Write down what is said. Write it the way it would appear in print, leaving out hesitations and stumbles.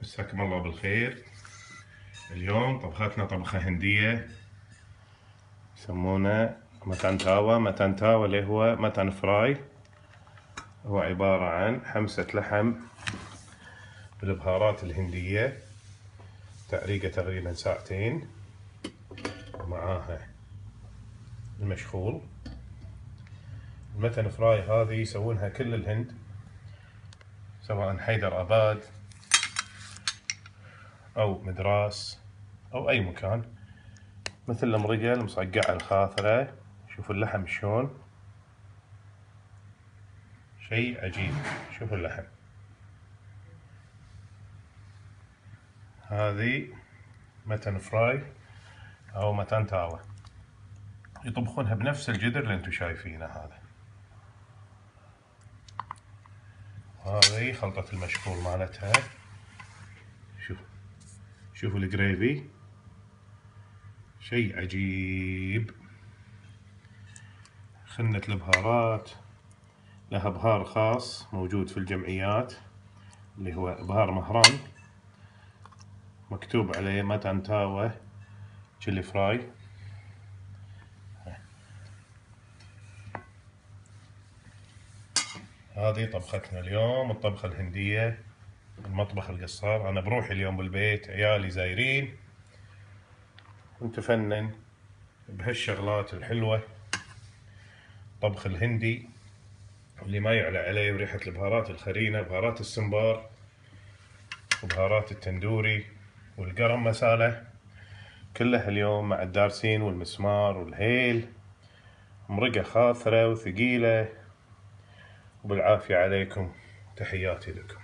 مساكم الله بالخير. اليوم طبختنا طبخة هندية يسمونه متن تاوا. متن تاوا اللي هو متن فراي، هو عبارة عن حمسة لحم بالبهارات الهندية، تقريبا تقريبا ساعتين، ومعاها المشخول. المتن فراي هذه يسوونها كل الهند، سواء حيدر أباد أو مدراس أو أي مكان، مثل المرقة المصقعة الخاثرة. شوفوا اللحم شلون، شيء عجيب. شوفوا اللحم، هذه متن فراي أو متن تاوا، يطبخونها بنفس الجدر اللي انتم شايفينه هذا. هذه خلطة المشكول مالتها. شوفوا الجريفي، شيء عجيب. خنة البهارات، لها بهار خاص موجود في الجمعيات اللي هو بهار مهران، مكتوب عليه متن تاوا تشيلي فراي. هذه طبختنا اليوم، الطبخة الهندية، المطبخ القصار. أنا بروحي اليوم بالبيت، عيالي زايرين، ونتفنن بهالشغلات الحلوة. طبخ الهندي اللي ما يعلى عليه، وريحة البهارات الخرينة، بهارات السمبار وبهارات التندوري والقرم مسالة، كلها اليوم مع الدارسين والمسمار والهيل، مرقة خاثرة وثقيلة. وبالعافية عليكم، تحياتي لكم.